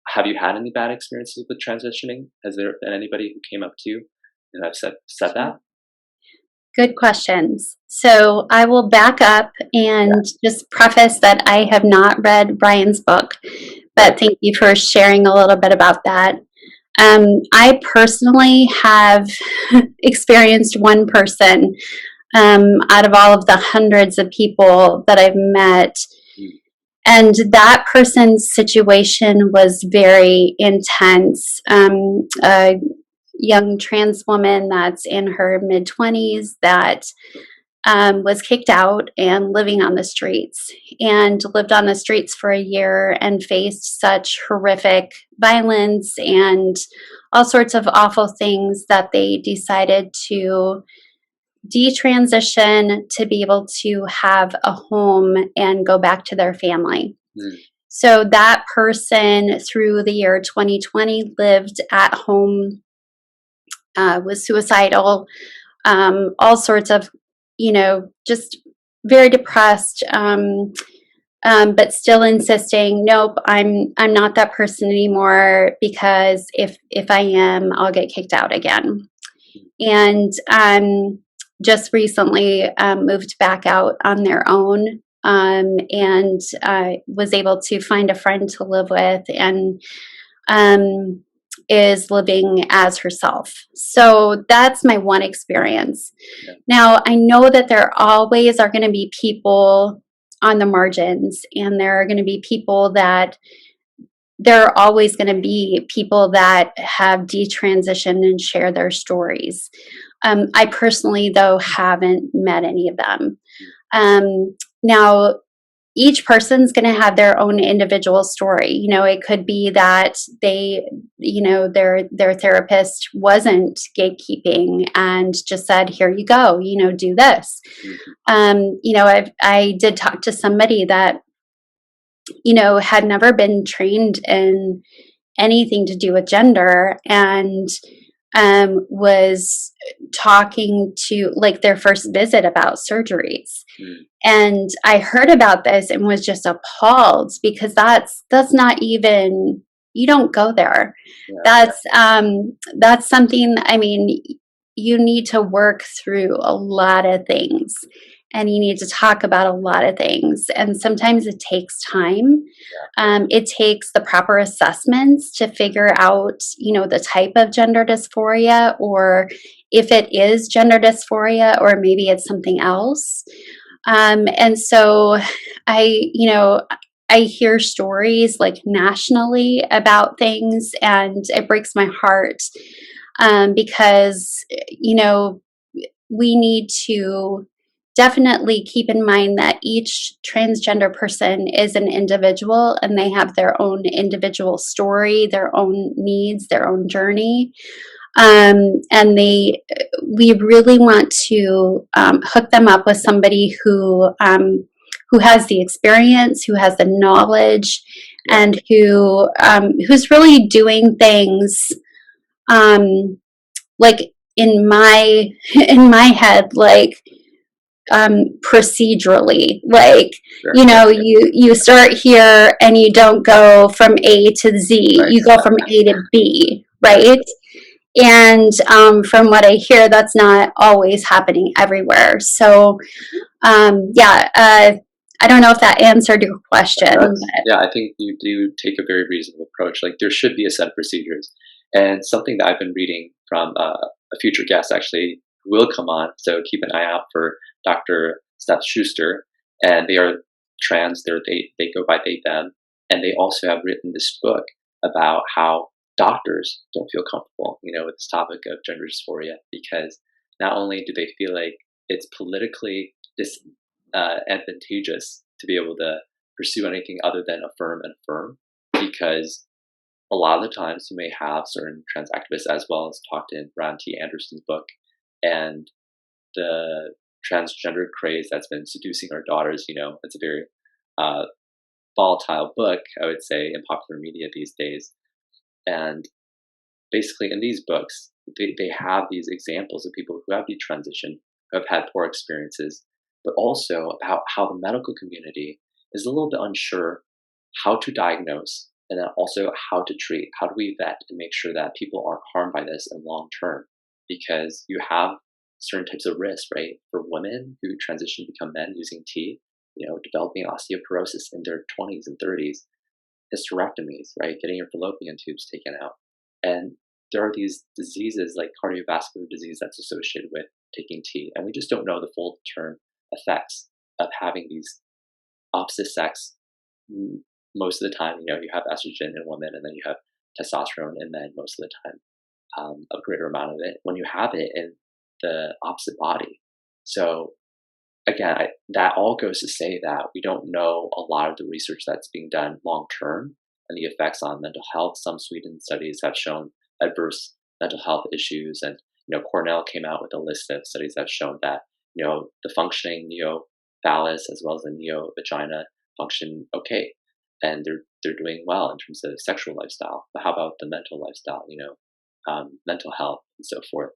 Have you had any bad experiences with transitioning? Has there been anybody who came up to you and have said that? Good questions. So I will back up and just preface that I have not read Brian's book, but thank you for sharing a little bit about that. I personally have experienced one person out of all of the hundreds of people that I've met. And that person's situation was very intense. A young trans woman that's in her mid 20s that was kicked out and living on the streets, and lived on the streets for a year and faced such horrific violence and all sorts of awful things that they decided to detransition to be able to have a home and go back to their family. So that person through the year 2020 lived at home, was suicidal, all sorts of, just very depressed, but still insisting, nope, I'm not that person anymore, because if I am, I'll get kicked out again. And just recently moved back out on their own, and was able to find a friend to live with, and is living as herself. So that's my one experience. Yeah. Now, I know that there always are going to be people on the margins, and there are going to be people that there are always going to be people that have detransitioned and share their stories. I personally, though, haven't met any of them. Now, each person's going to have their own individual story. It could be that they, their therapist wasn't gatekeeping and just said, "Here you go, do this." I did talk to somebody that had never been trained in anything to do with gender, and was talking to, like, their first visit about surgeries. And I heard about this and was just appalled, because that's not even, you don't go there. Yeah. That's something, I mean, you need to work through a lot of things, and you need to talk about a lot of things. And sometimes it takes time. It takes the proper assessments to figure out, the type of gender dysphoria, or if it is gender dysphoria, or maybe it's something else. And so I hear stories, like, nationally about things, and it breaks my heart, because, we need to definitely keep in mind that each transgender person is an individual, and they have their own individual story, their own needs, their own journey. And we really want to hook them up with somebody who has the experience, who has the knowledge, and who's really doing things, like, in my head, like, procedurally, like, you start here and you don't go from A to Z, you go from A to B, right? And from what I hear, that's not always happening everywhere. So I don't know if that answered your question. Yeah, I think you do take a very reasonable approach. Like, there should be a set of procedures. And something that I've been reading from a future guest, actually, who will come on, so keep an eye out for Dr. Steph Schuster. And they are trans, they go by they, them. And they also have written this book about how doctors don't feel comfortable, with this topic of gender dysphoria, because not only do they feel like it's politically advantageous to be able to pursue anything other than affirm and affirm, because a lot of the times you may have certain trans activists, as well as talked in Brian T. Anderson's book, and the transgender craze that's been seducing our daughters. It's a very volatile book, I would say, in popular media these days. And basically, in these books, they have these examples of people who have detransitioned, who have had poor experiences, but also about how the medical community is a little bit unsure how to diagnose and then also how to treat. How do we vet and make sure that people aren't harmed by this in long term? Because you have certain types of risks, right? For women who transition to become men using T, developing osteoporosis in their 20s and 30s, hysterectomies, right? Getting your fallopian tubes taken out. And there are these diseases like cardiovascular disease that's associated with taking T. And we just don't know the full term effects of having these opposite sex. Most of the time, you have estrogen in women and then you have testosterone in men most of the time, a greater amount of it when you have it in the opposite body. So again, that all goes to say that we don't know a lot of the research that's being done long term and the effects on mental health. Some Sweden studies have shown adverse mental health issues, and Cornell came out with a list of studies that have shown that the functioning neophallus as well as the neovagina function okay, and they're doing well in terms of sexual lifestyle. But how about the mental lifestyle? Mental health and so forth.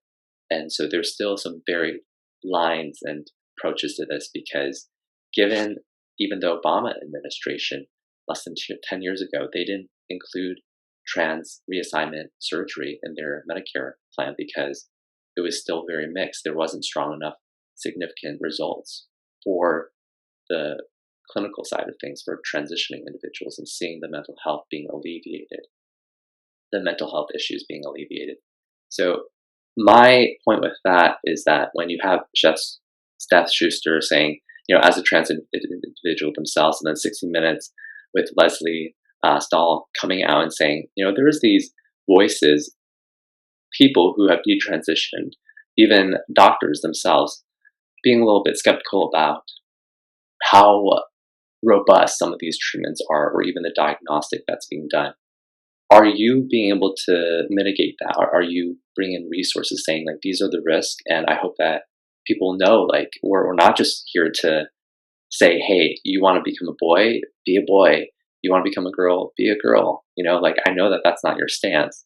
And so there's still some very lines and approaches to this, because even the Obama administration less than 10 years ago, they didn't include trans reassignment surgery in their Medicare plan because it was still very mixed. There wasn't strong enough significant results for the clinical side of things for transitioning individuals and seeing the mental health issues being alleviated. So my point with that is that when you have Steph Schuster saying, as a trans individual themselves, and then 60 Minutes with Leslie Stahl coming out and saying, there is these voices, people who have detransitioned, even doctors themselves, being a little bit skeptical about how robust some of these treatments are, or even the diagnostic that's being done. Are you being able to mitigate that? Are you bringing resources saying, like, these are the risks? And I hope that people know, like, we're not just here to say, hey, you want to become a boy, be a boy. You want to become a girl, be a girl. I know that that's not your stance.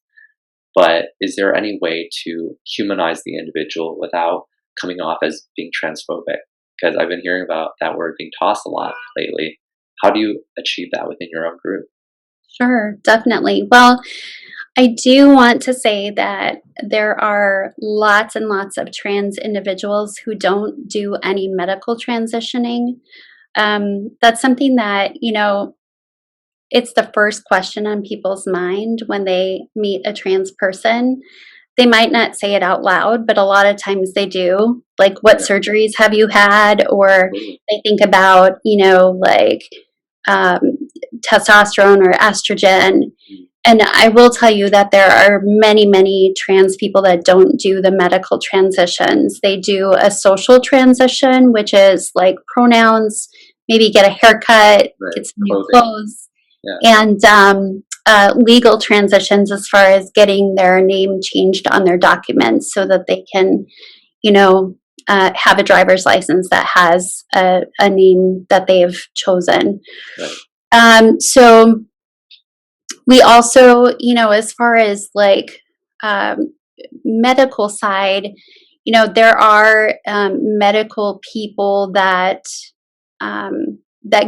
But is there any way to humanize the individual without coming off as being transphobic? Because I've been hearing about that word being tossed a lot lately. How do you achieve that within your own group? Sure, definitely. Well, I do want to say that there are lots and lots of trans individuals who don't do any medical transitioning. That's something that, it's the first question on people's mind when they meet a trans person. They might not say it out loud, but a lot of times they do. Like, what surgeries have you had? Or they think about, testosterone or estrogen. And I will tell you that there are many, many trans people that don't do the medical transitions. They do a social transition, which is like pronouns, maybe get a haircut, get some new clothes, and legal transitions as far as getting their name changed on their documents so that they can, have a driver's license that has a name that they've chosen. So we also, as far as like medical side, there are medical people that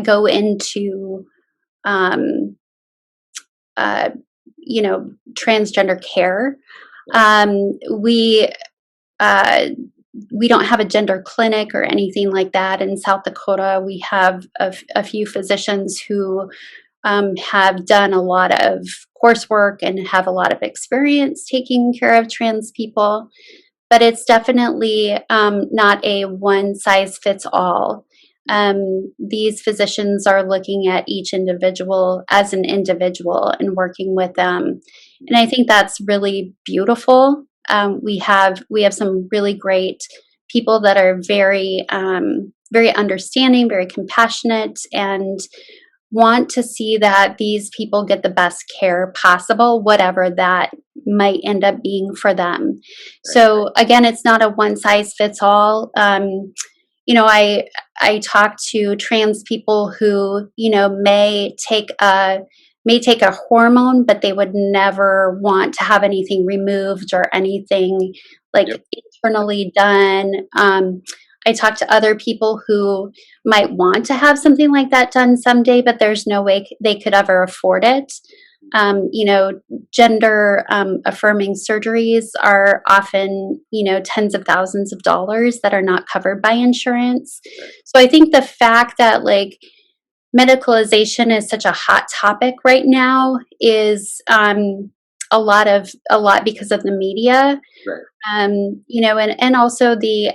go into transgender care. We don't have a gender clinic or anything like that in South Dakota. We have a few physicians who have done a lot of coursework and have a lot of experience taking care of trans people, but it's definitely not a one size fits all. These physicians are looking at each individual as an individual and working with them, and I think that's really beautiful. We have some really great people that are very very understanding, very compassionate, and want to see that these people get the best care possible, whatever that might end up being for them. So again, it's not a one size fits all. I talk to trans people who, may take a hormone, but they would never want to have anything removed or anything like internally done. I talked to other people who might want to have something like that done someday, but there's no way they could ever afford it. Gender affirming surgeries are often, tens of thousands of dollars that are not covered by insurance. So I think the fact that like medicalization is such a hot topic right now is a lot because of the media, and also the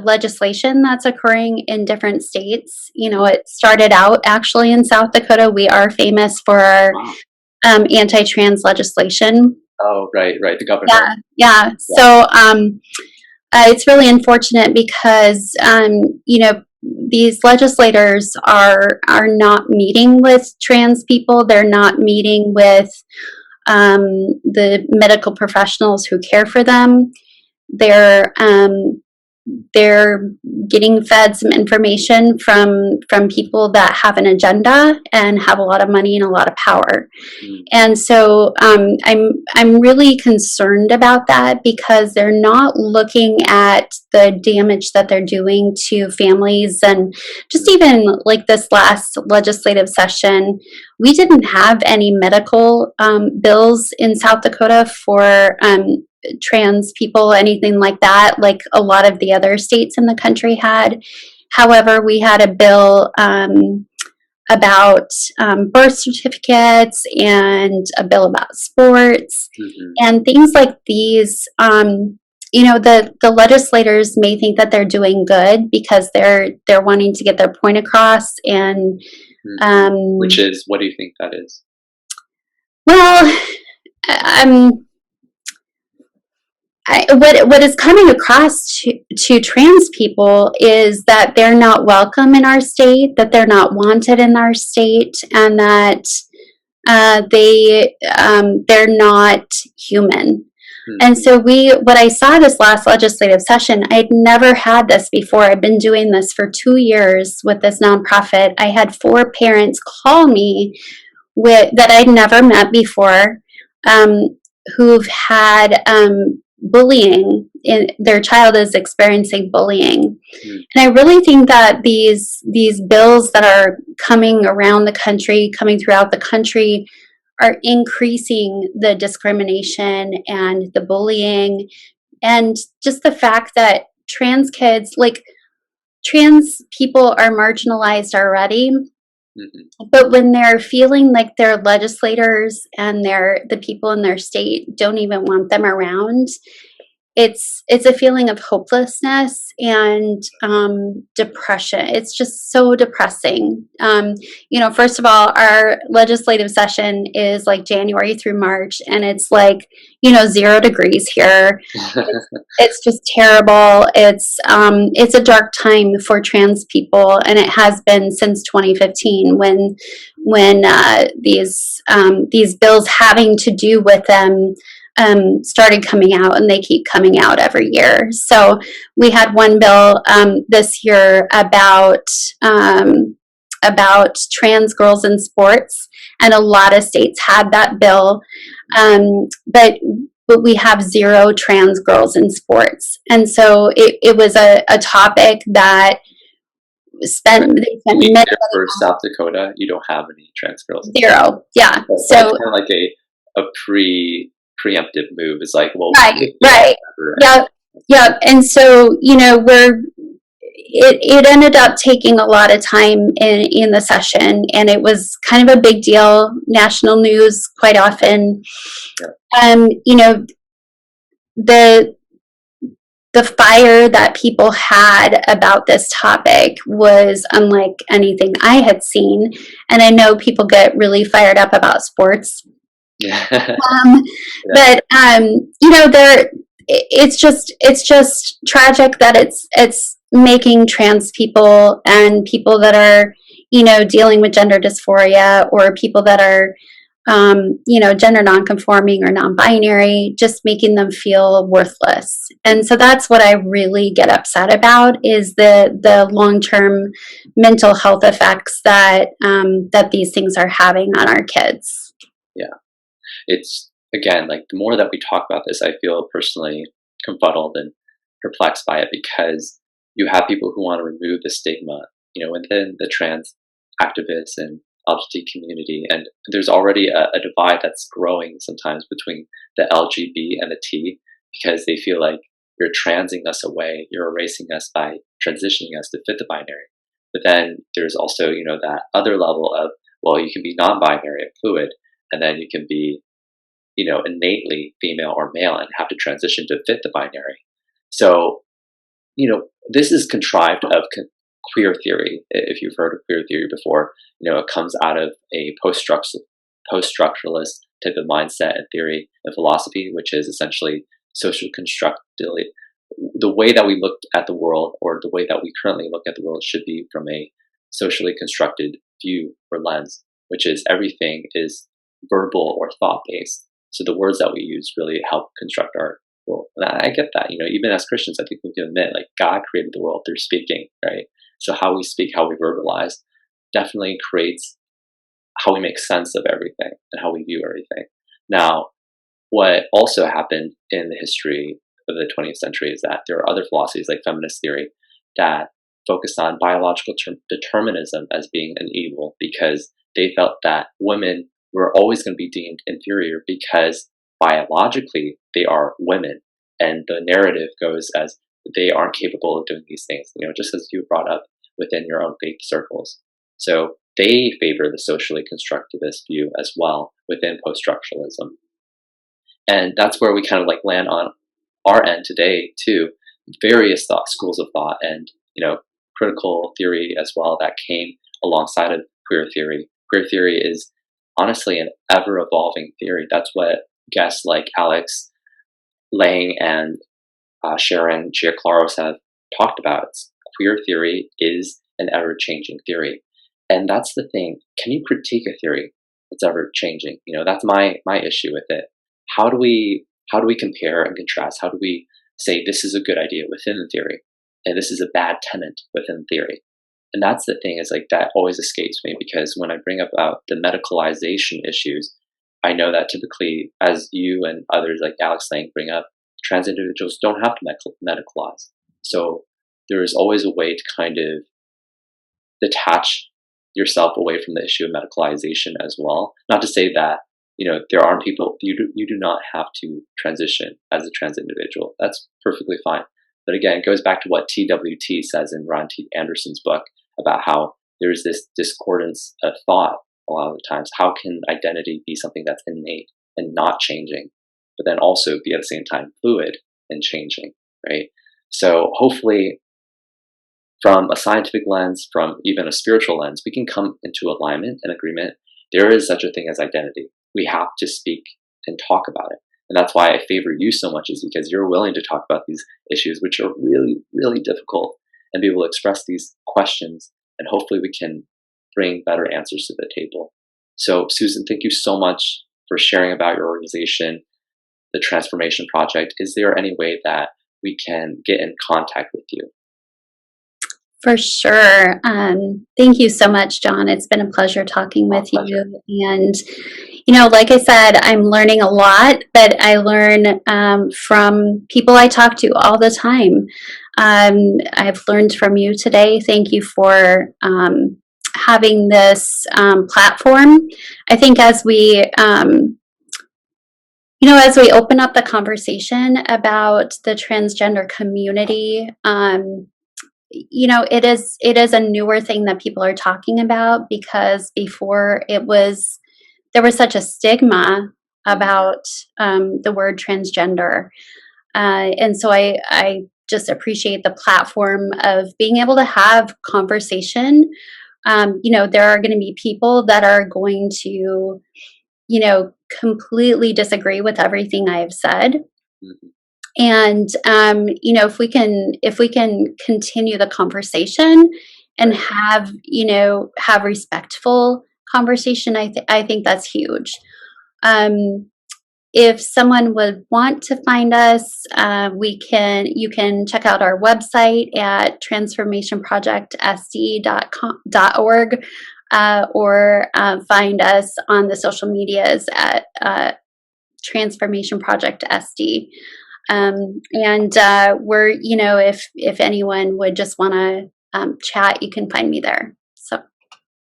legislation that's occurring in different states. It started out actually in South Dakota. We are famous for our anti-trans legislation. Oh, right, the governor. Yeah. So it's really unfortunate because these legislators are not meeting with trans people. They're not meeting with the medical professionals who care for them. They're getting fed some information from people that have an agenda and have a lot of money and a lot of power. And so I'm really concerned about that because they're not looking at the damage that they're doing to families. And just even like this last legislative session, we didn't have any medical bills in South Dakota for trans people, anything like that, like a lot of the other states in the country had. However, we had a bill about birth certificates and a bill about sports and things like these. The legislators may think that they're doing good because they're wanting to get their point across, and which is, what do you think that is? Well, what is coming across to trans people is that they're not welcome in our state, that they're not wanted in our state, and that they're not human. And so what I saw this last legislative session, I had never had this before. I've been doing this for 2 years with this nonprofit. I had 4 parents call me that I'd never met before, who've had bullying. Their child is experiencing bullying. And I really think that these bills that are coming around the country, coming throughout the country, are increasing the discrimination and the bullying, and just the fact that trans kids, like trans people, are marginalized already. But when they're feeling like their legislators and the people in their state don't even want them around, it's a feeling of hopelessness and depression. It's just so depressing. First of all, our legislative session is like January through March, and it's like 0 degrees here. It's just terrible. It's a dark time for trans people, and it has been since 2015 when these bills having to do with them started coming out, and they keep coming out every year. So we had one bill this year about trans girls in sports, and a lot of states had that bill, but we have 0 trans girls in sports. And so it was a topic that they spent many for South Dakota. You don't have any trans girls. 0, yeah. So it's kind of like a preemptive move. Is like, well, right, yeah. And so it ended up taking a lot of time in the session, and it was kind of a big deal, national news quite often. The fire that people had about this topic was unlike anything I had seen, and I know people get really fired up about sports. But it's just tragic that it's making trans people and people that are dealing with gender dysphoria, or people that are gender nonconforming or non-binary, just making them feel worthless. And so that's what I really get upset about, is the long-term mental health effects that these things are having on our kids. Yeah. It's, again, like, the more that we talk about this, I feel personally confuddled, and perplexed by it because you have people who want to remove the stigma, within the trans activists and LGBT community, and there's already a divide that's growing sometimes between the LGB and the T because they feel like you're transing us away, you're erasing us by transitioning us to fit the binary. But then there's also, that other level of, well, you can be non-binary and fluid, and then you can be, innately female or male and have to transition to fit the binary. So, this is contrived of queer theory. If you've heard of queer theory before, it comes out of a post-structuralist type of mindset and theory and philosophy, which is essentially social constructivity. The way that we look at the world, or the way that we currently look at the world, should be from a socially constructed view or lens, which is everything is verbal or thought-based. So the words that we use really help construct our world. And I get that. Even as Christians, I think we can admit, like, God created the world through speaking, right? So how we speak, how we verbalize, definitely creates how we make sense of everything and how we view everything. Now, what also happened in the history of the 20th century is that there are other philosophies like feminist theory that focused on biological determinism as being an evil, because they felt that women were always going to be deemed inferior because biologically they are women, and the narrative goes as they aren't capable of doing these things, just as you brought up within your own faith circles. So they favor the socially constructivist view as well within post-structuralism. And that's where we kind of like land on our end today too, various schools of thought and, critical theory as well that came alongside of queer theory. Queer theory is honestly an ever-evolving theory. That's what guests like Alex Lang and Sharon Giaclaros have talked about. Queer theory is an ever-changing theory. And that's the thing. Can you critique a theory that's ever-changing? That's my issue with it. How do we compare and contrast? How do we say this is a good idea within the theory and this is a bad tenet within the theory? And that's the thing, is like that always escapes me, because when I bring up about the medicalization issues, I know that typically, as you and others like Alex Lang bring up, trans individuals don't have to medicalize. So there is always a way to kind of detach yourself away from the issue of medicalization as well. Not to say that, there aren't people, you do not have to transition as a trans individual. That's perfectly fine. But again, it goes back to what TWT says in Ron T. Anderson's book about how there's this discordance of thought a lot of the times. How can identity be something that's innate and not changing, but then also be at the same time fluid and changing, right? So hopefully from a scientific lens, from even a spiritual lens, we can come into alignment and agreement. There is such a thing as identity. We have to speak and talk about it. And that's why I favor you so much, is because you're willing to talk about these issues, which are really, really difficult, and be able to express these questions. And hopefully we can bring better answers to the table. So Susan, thank you so much for sharing about your organization, the Transformation Project. Is there any way that we can get in contact with you? For sure. Thank you so much, John. It's been a pleasure talking with you. And, like I said, I'm learning a lot, but I learn from people I talk to all the time. I've learned from you today. Thank you for having this platform. I think as we open up the conversation about the transgender community, it is a newer thing that people are talking about, because before there was such a stigma about the word transgender. And so I just appreciate the platform of being able to have conversation. There are going to be people that are going to, completely disagree with everything I've said. Mm-hmm. And, if we can continue the conversation and have respectful conversation, I think that's huge. If someone would want to find us, you can check out our website at transformationprojectsd.org, or find us on the social medias at Transformation Project SD. And we're, if anyone would just want to chat, you can find me there. So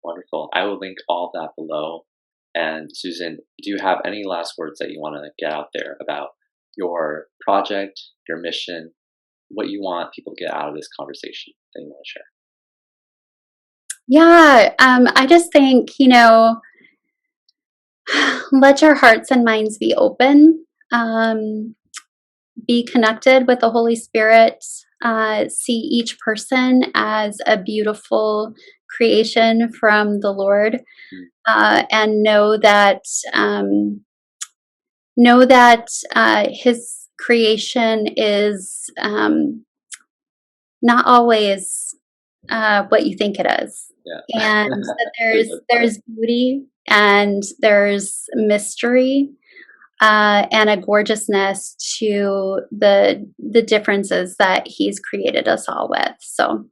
Wonderful. I will link all of that below. And Susan, do you have any last words that you want to get out there about your project, your mission, what you want people to get out of this conversation that you want to share? Yeah, I just think, let your hearts and minds be open. Be connected with the Holy Spirit. See each person as a beautiful creation from the Lord, and know that His creation is not always what you think it is, Yeah. and that there's beauty and there's mystery, and a gorgeousness to the differences that He's created us all with. So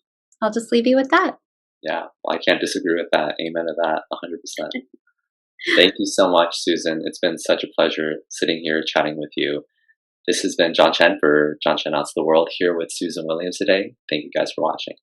I'll just leave you with that. Yeah, well, I can't disagree with that. Amen to that, 100%. Thank you so much, Susan. It's been such a pleasure sitting here chatting with you. This has been John Chen for John Chen Out to the World here with Susan Williams today. Thank you guys for watching.